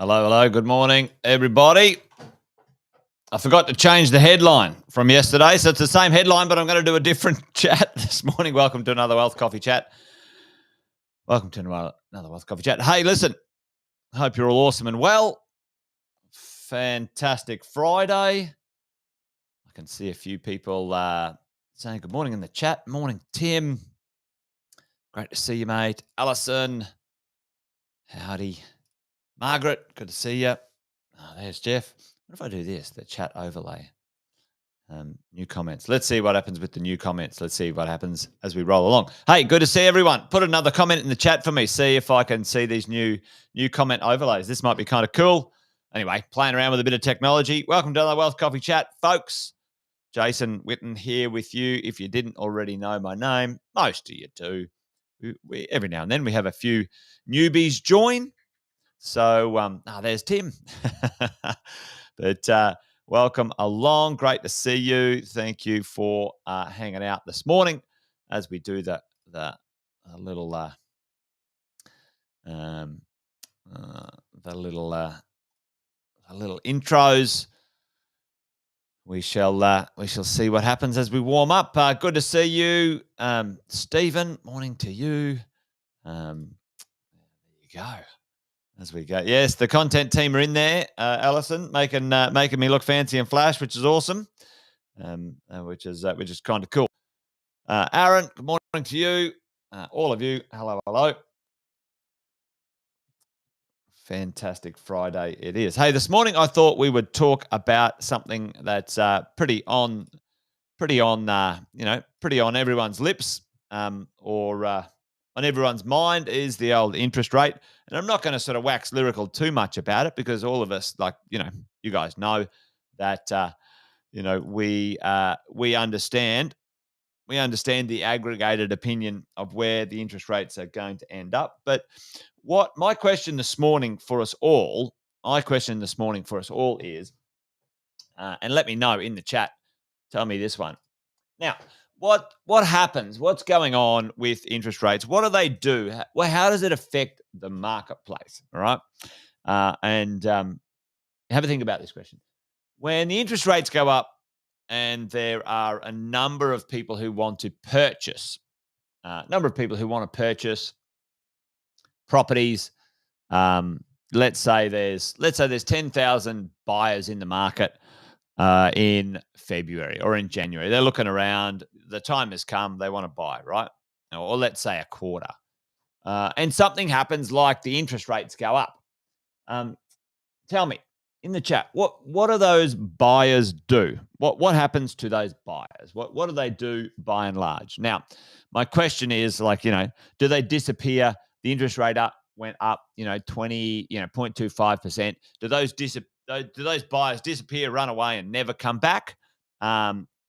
Hello, hello. Good morning, everybody. I forgot to change the headline from yesterday, so it's the same headline, but I'm going to do a different chat this morning. Welcome to another Wealth Coffee Chat. Welcome to another Wealth Coffee Chat. Hey, listen, hope you're all awesome and well. Fantastic Friday. I can see a few people saying good morning in the chat. Morning, Tim. Great to see you, mate. Alison. Howdy. Margaret, good to see you. Oh, there's Jeff. What if I do this, the chat overlay? New comments. Let's see what happens with the new comments. Let's see what happens as we roll along. Hey, good to see everyone. Put another comment in the chat for me. See if I can see these new comment overlays. This might be kind of cool. Anyway, playing around with a bit of technology. Welcome to another Wealth Coffee Chat, folks. Jason Witten here with you. If you didn't already know my name, most of you do. Every now and then we have a few newbies join. So, there's Tim. But welcome along. Great to see you. Thank you for hanging out this morning as we do the little intros. We shall see what happens as we warm up. Good to see you, Stephen. Morning to you. There you go. As we go, yes, the content team are in there. Alison making me look fancy and flash, which is awesome. Which is kind of cool. Aaron, good morning to you. All of you, hello, hello. Fantastic Friday it is. Hey, this morning I thought we would talk about something that's pretty on everyone's lips, or on everyone's mind, is the old interest rate. And I'm not going to sort of wax lyrical too much about it, because all of us, you guys know that we understand the aggregated opinion of where the interest rates are going to end up. But what my question this morning for us all is, and let me know in the chat, tell me this one. Now, what happens? What's going on with interest rates? What do they do? How does it affect the marketplace? All right, and have a think about this question. When the interest rates go up, and there are a number of people who want to purchase, properties. Let's say there's 10,000 buyers in the market in February or in January. They're looking around. The time has come. They want to buy, right? Or let's say a quarter. And something happens, like the interest rates go up. Tell me in the chat, what do those buyers do? What happens to those buyers? What do they do by and large? Now, my question is, do they disappear? The interest rate went up, 0.25%. Do those buyers disappear, run away, and never come back?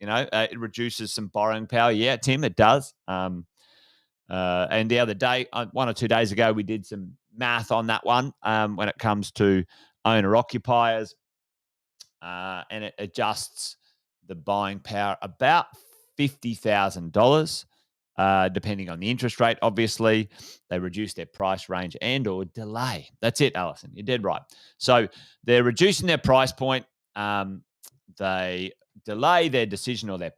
It reduces some borrowing power. Yeah, Tim, it does. And the other day, 1 or 2 days ago, we did some math on that one when it comes to owner-occupiers, and it adjusts the buying power about $50,000, depending on the interest rate. Obviously, they reduce their price range and or delay. That's it, Alison. You're dead right. So they're reducing their price point. They delay their decision or their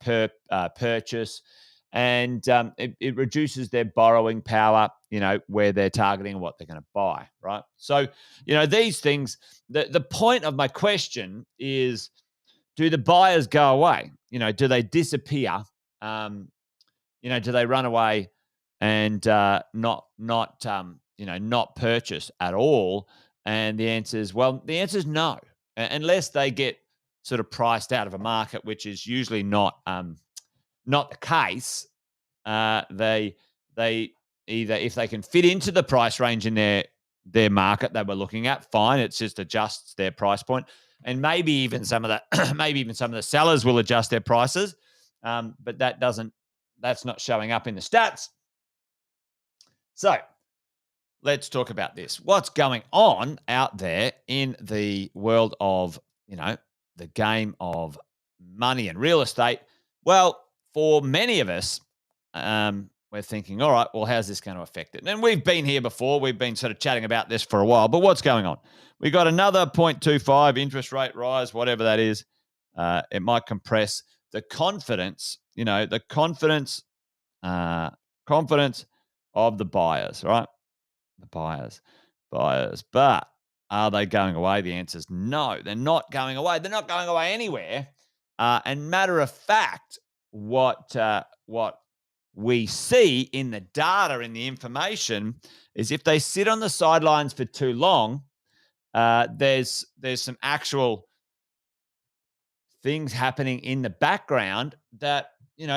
purchase, and it reduces their borrowing power, where they're targeting what they're going to buy, right? So, these things, the point of my question is, do the buyers go away? Do they disappear? Do they run away and not purchase at all? And the answer is no, unless they get sort of priced out of a market, which is usually not the case. They either, if they can fit into the price range in their market they were looking at, fine. It just adjusts their price point, and maybe even some of the sellers will adjust their prices, but that's not showing up in the stats. So let's talk about this. What's going on out there in the world of the game of money and real estate? Well, for many of us, we're thinking, all right, well, how's this going to affect it? And we've been here before. We've been sort of chatting about this for a while, but what's going on? We got another 0.25 interest rate rise, whatever that is. It might compress the confidence, the confidence of the buyers, right? The buyers. But are they going away? The answer is no. They're not going away. They're not going away anywhere. And matter of fact, what we see in the data, in the information, is if they sit on the sidelines for too long, there's some actual things happening in the background that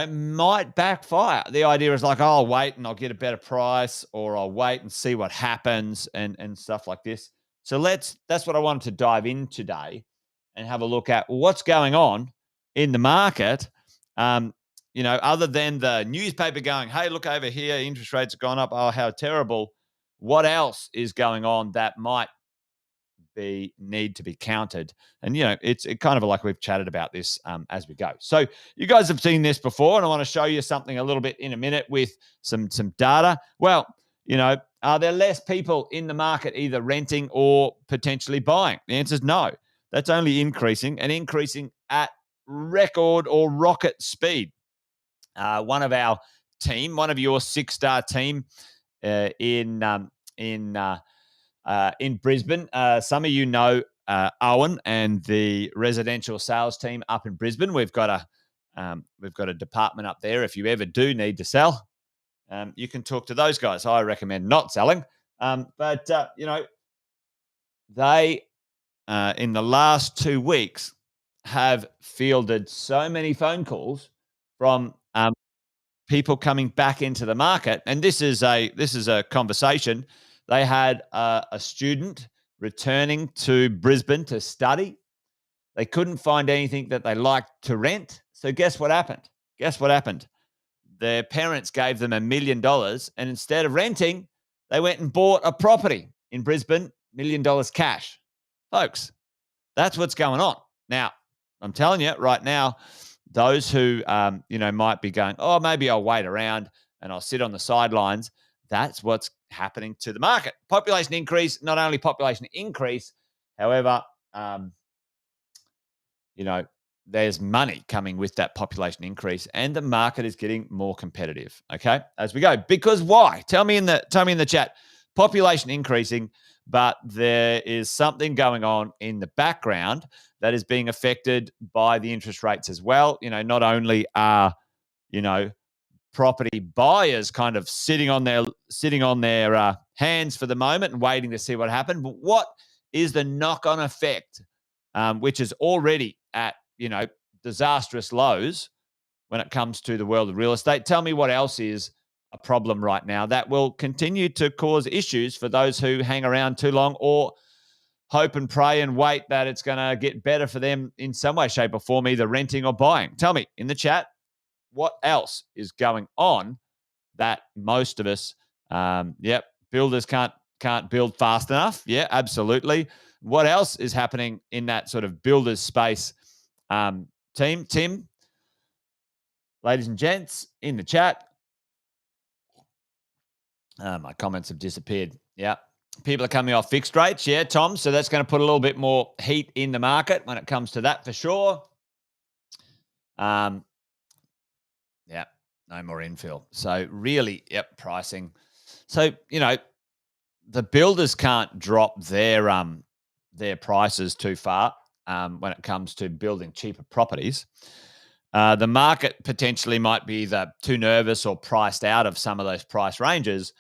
might backfire. The idea is like, oh, I'll wait and I'll get a better price, or I'll wait and see what happens, and stuff like this. So that's what I wanted to dive in today and have a look at what's going on in the market. Other than the newspaper going, hey, look over here, interest rates have gone up. Oh, how terrible. What else is going on that might need to be counted? And it's kind of like we've chatted about this as we go. So you guys have seen this before, and I want to show you something a little bit in a minute with some data. Well, are there less people in the market either renting or potentially buying? The answer is no. That's only increasing, and increasing at record or rocket speed. One of our team, one of your 6-star team in Brisbane. Some of Owen and the residential sales team up in Brisbane. We've got a department up there. If you ever do need to sell, you can talk to those guys. I recommend not selling, but they in the last 2 weeks have fielded so many phone calls from people coming back into the market, and this is a conversation. They had a student returning to Brisbane to study. They couldn't find anything that they liked to rent. So guess what happened? Their parents gave them $1 million, and instead of renting, they went and bought a property in Brisbane, $1 million cash. Folks, that's what's going on. Now, I'm telling you right now, those who might be going, oh, maybe I'll wait around and I'll sit on the sidelines. That's what's happening to the market. Population increase, not only population increase, however, there's money coming with that population increase, and the market is getting more competitive. Okay, as we go. Because why? Tell me in the chat. Population increasing, but there is something going on in the background that is being affected by the interest rates as well. Not only are property buyers kind of sitting on their hands for the moment and waiting to see what happens, but what is the knock-on effect, which is already at disastrous lows when it comes to the world of real estate? Tell me what else is a problem right now that will continue to cause issues for those who hang around too long, or hope and pray and wait that it's going to get better for them in some way, shape, or form, either renting or buying. Tell me in the chat what else is going on that most of us, builders can't build fast enough. Yeah, absolutely. What else is happening in that sort of builders space? Team, Tim, ladies and gents, in the chat. My comments have disappeared. Yeah. People are coming off fixed rates. Yeah, Tom. So that's going to put a little bit more heat in the market when it comes to that for sure. Yeah, no more infill. So really, pricing. So, the builders can't drop their prices too far when it comes to building cheaper properties. The market potentially might be either too nervous or priced out of some of those price ranges.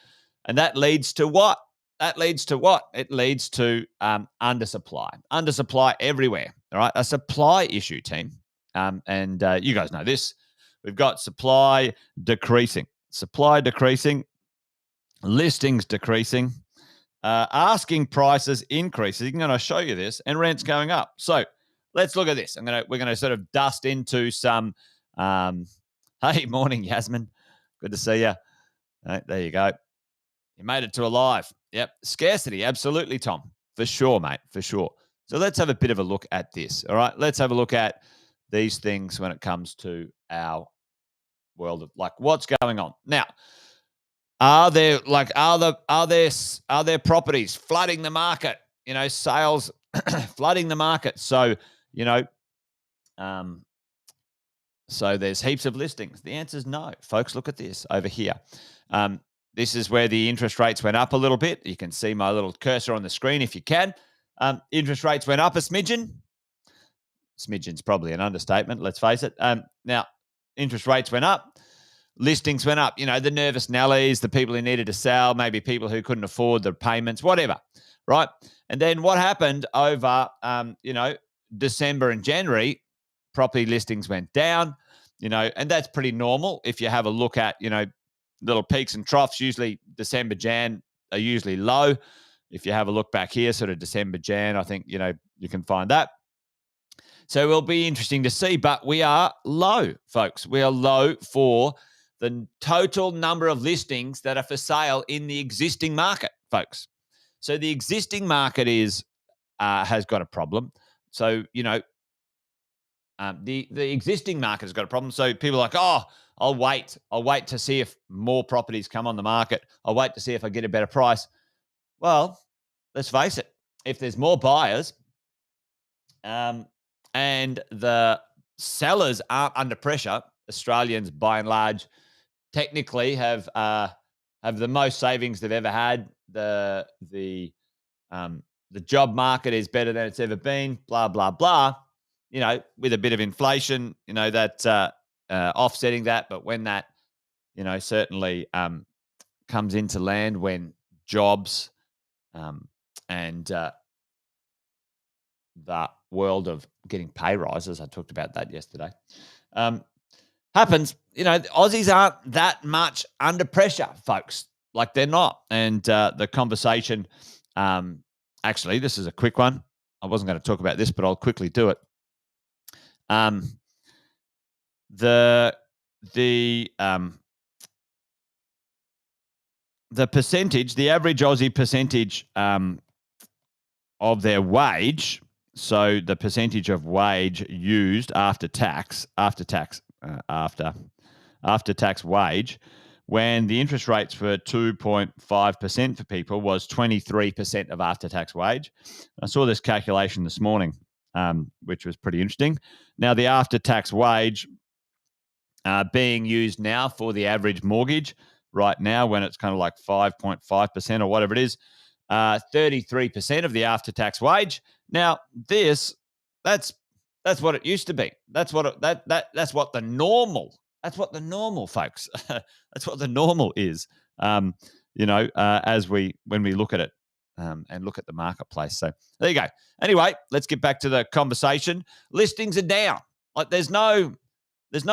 And that leads to what? It leads to undersupply. Undersupply everywhere, all right? A supply issue, team. And you guys know this. We've got supply decreasing, listings decreasing, asking prices increasing. I'm going to show you this, and rents going up. So let's look at this. We're going to sort of dust into some. Hey, morning, Yasmin. Good to see you. There you go. You made it to alive. Yep. Scarcity. Absolutely, Tom. For sure, mate. For sure. So let's have a bit of a look at this. All right. Let's have a look at these things when it comes to our world of what's going on. Now, Are there properties flooding the market? Sales flooding the market. So you know, um, so there's heaps of listings. The answer is no, folks. Look at this over here. Um, this is where the interest rates went up a little bit. You can see my little cursor on the screen if you can. Interest rates went up a smidgen. Smidgen's probably an understatement. Let's face it. Now, interest rates went up. Listings went up. The nervous Nellies, the people who needed to sell, maybe people who couldn't afford the payments, whatever, right? And then what happened over, December and January? Property listings went down, and that's pretty normal. If you have a look at, little peaks and troughs, usually December, Jan are usually low. If you have a look back here, sort of December, Jan, I think, you can find that. So it will be interesting to see, but we are low, folks. We are low for the total number of listings that are for sale in the existing market, folks. So the existing market has got a problem. So the existing market has got a problem. So people are like, oh, I'll wait to see if more properties come on the market. I'll wait to see if I get a better price. Well, let's face it, if there's more buyers, and the sellers aren't under pressure, Australians by and large technically have the most savings they've ever had. The job market is better than it's ever been. Blah blah blah. With a bit of inflation, that's offsetting that. But when that, certainly comes into land, when jobs and the world of getting pay rises, I talked about that yesterday, happens, the Aussies aren't that much under pressure, folks. Like they're not. And the conversation, actually, this is a quick one. I wasn't going to talk about this, but I'll quickly do it. The percentage, the average Aussie percentage of their wage. So the percentage of wage used after tax wage, when the interest rates were 2.5% for people, was 23% of after-tax wage. I saw this calculation this morning, which was pretty interesting. Now, the after-tax wage being used now for the average mortgage right now, when it's kind of like 5.5% or whatever it is, 33% of the after-tax wage. Now, that's what it used to be. That's what the normal. That's what the normal, folks. That's what the normal is. When we look at it and look at the marketplace. So there you go. Anyway, let's get back to the conversation. Listings are down. Like there's no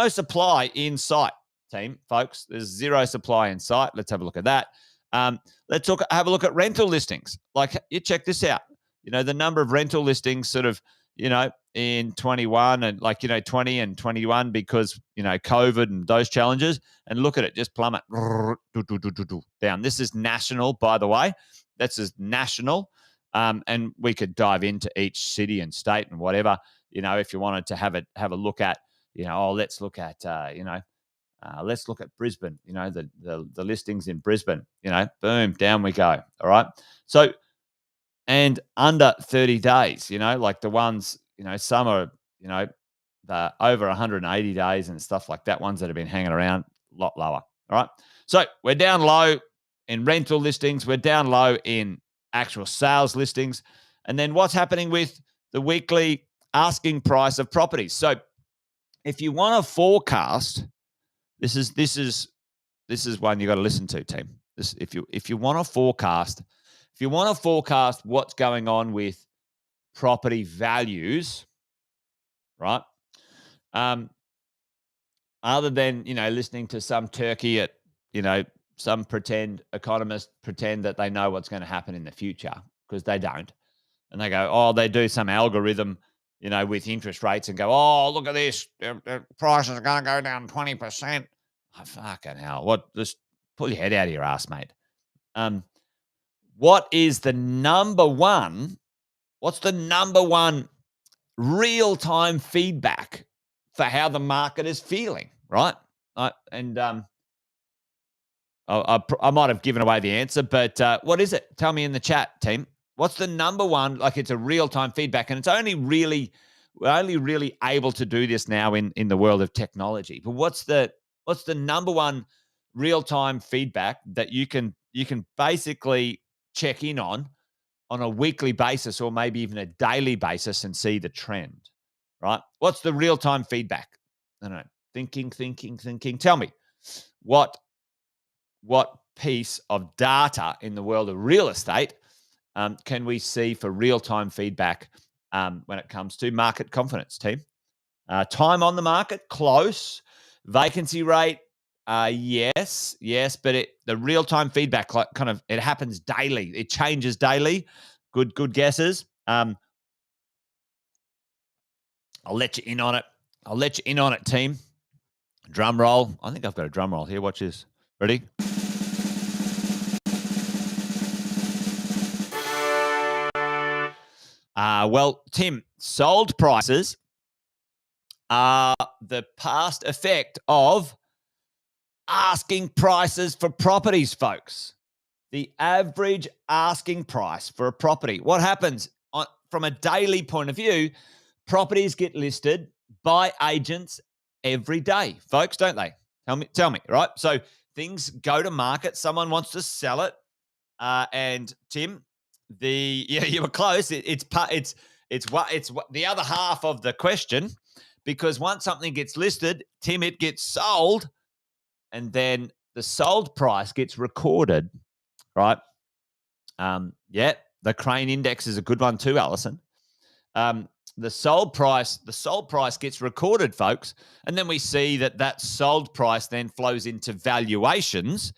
supply in sight, team, folks. There's zero supply in sight. Let's have a look at that. Let's have a look at rental listings. Like, you check this out. The number of rental listings sort of, in 21 and 20 and 21 because, COVID and those challenges. And look at it, just plummet down. This is national, by the way. That's just national. And we could dive into each city and state and whatever, if you wanted to have a look at, let's look at, let's look at Brisbane, the listings in Brisbane, boom, down we go. All right. So, and under 30 days, like the ones, some are, the over 180 days and stuff like that, ones that have been hanging around a lot lower. All right. So we're down low in rental listings. We're down low in actual sales listings. And then what's happening with the weekly asking price of properties? So if you want to forecast, this is one you got to listen to, team. If you want to forecast what's going on with property values, right? Other than listening to some turkey at some economists pretend that they know what's going to happen in the future, because they don't, and they go, oh, they do some algorithm, with interest rates and go, oh, look at this, prices are going to go down 20%. Oh, fucking hell! What? Just pull your head out of your ass, mate. What is the number one? What's the number one real-time feedback for how the market is feeling, right? And I might have given away the answer, but what is it? Tell me in the chat, team. What's the number one? Like, it's a real-time feedback, and we're only really able to do this now in the world of technology. But what's the number one real-time feedback that you can basically check in on a weekly basis, or maybe even a daily basis, and see the trend, right? What's the real-time feedback? I don't know. Thinking. Tell me, what piece of data in the world of real estate can we see for real-time feedback when it comes to market confidence, team? Time on the market, close. Vacancy rate, yes, but the real-time feedback, like, kind of, it happens daily. It changes daily. Good guesses. I'll let you in on it. Team. Drum roll. I think I've got a drum roll here. Watch this. Ready? Well, Tim, sold prices are the past effect of asking prices for properties, folks. The average asking price for a property. What happens from a daily point of view? Properties get listed by agents every day, folks, don't they? Tell me, right? So things go to market. Someone wants to sell it, and Tim, you were close. It's the other half of the question, because once something gets listed, Tim, it gets sold, and then the sold price gets recorded, right? The Crane Index is a good one too, Alison. The sold price gets recorded, folks, and then we see that sold price then flows into valuations.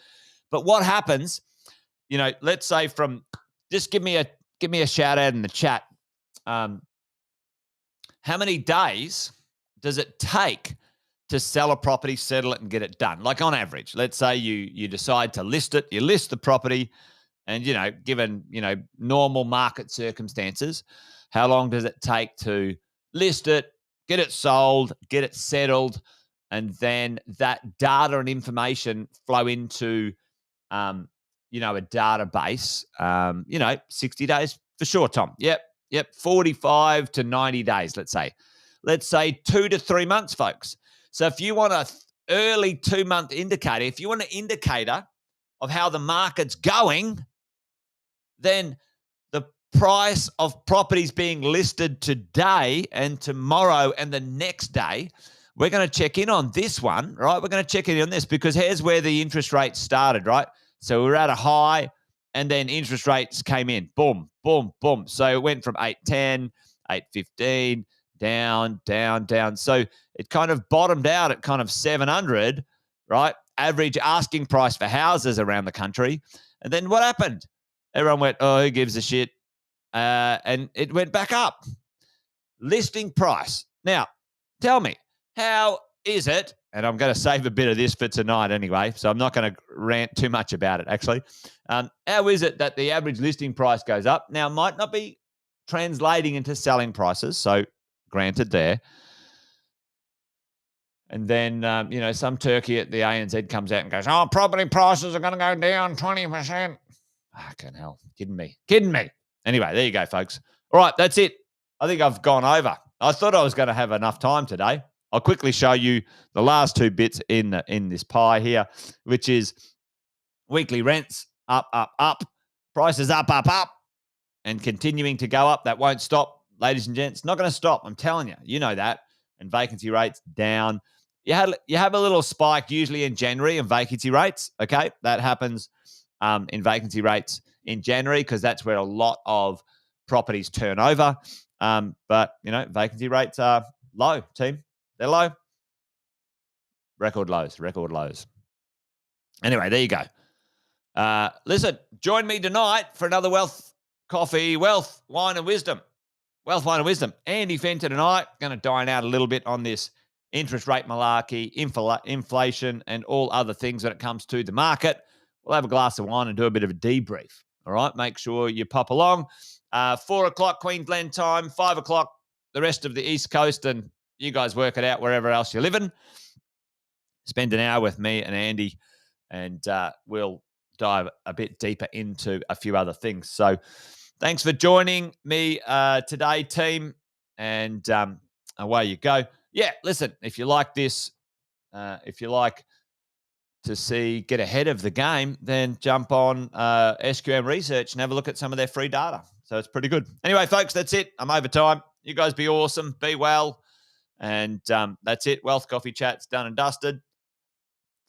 But what happens? Let's say just give me a shout out in the chat. How many days does it take to sell a property, settle it, and get it done? Like, on average, let's say you decide to list it, you list the property, and, given, normal market circumstances, how long does it take to list it, get it sold, get it settled, and then that data and information flow into, a database? 60 days for sure, Tom. Yep. 45 to 90 days, let's say. Let's say 2 to 3 months, folks. So if you want an early 2-month indicator, if you want an indicator of how the market's going, then the price of properties being listed today and tomorrow and the next day, we're going to check in on this one, right? We're going to check in on this, because here's where the interest rates started, right? So we were at a high, and then interest rates came in. Boom, boom, boom. So it went from 8.10, 8.15, down. So it kind of bottomed out at kind of 700, right? Average asking price for houses around the country. And then what happened? Everyone went, oh, who gives a shit? And it went back up. Listing price. Now, tell me, how is it? And I'm going to save a bit of this for tonight anyway, so I'm not going to rant too much about it, actually. How is it that the average listing price goes up? Now, might not be translating into selling prices, so granted there. And then, some turkey at the ANZ comes out and goes, oh, property prices are going to go down 20%. Fucking hell. Kidding me. Anyway, there you go, folks. All right, that's it. I think I've gone over. I thought I was going to have enough time today. I'll quickly show you the last two bits in this pie here, which is weekly rents up, prices up, and continuing to go up. That won't stop, ladies and gents. Not going to stop. I'm telling you. You know that. And vacancy rates down. You have a little spike usually in January in vacancy rates. Okay, that happens in vacancy rates in January, because that's where a lot of properties turn over. But vacancy rates are low, team. They're low. Record lows. Anyway, there you go. Listen, join me tonight for another Wealth Wine and Wisdom. Andy Fenton and I are going to dine out a little bit on this interest rate malarkey, inflation, and all other things when it comes to the market. We'll have a glass of wine and do a bit of a debrief. All right, make sure you pop along. 4 o'clock Queensland time, 5 o'clock the rest of the East Coast, and you guys work it out wherever else you're living. Spend an hour with me and Andy and we'll dive a bit deeper into a few other things. So thanks for joining me today, team, and away you go. Yeah, listen, if you like this, if you like to get ahead of the game, then jump on SQM Research and have a look at some of their free data. So it's pretty good. Anyway, folks, that's it. I'm over time. You guys be awesome. Be well. And that's it. Wealth Coffee Chat's done and dusted.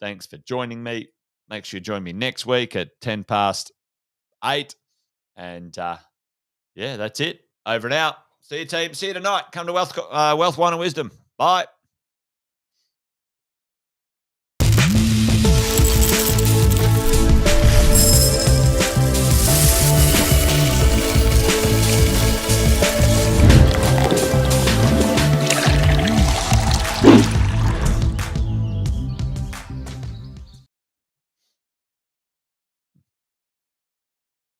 Thanks for joining me. Make sure you join me next week at 8:10. And yeah, that's it. Over and out. See you, team. See you tonight. Come to Wealth, Wine and Wisdom. Bye.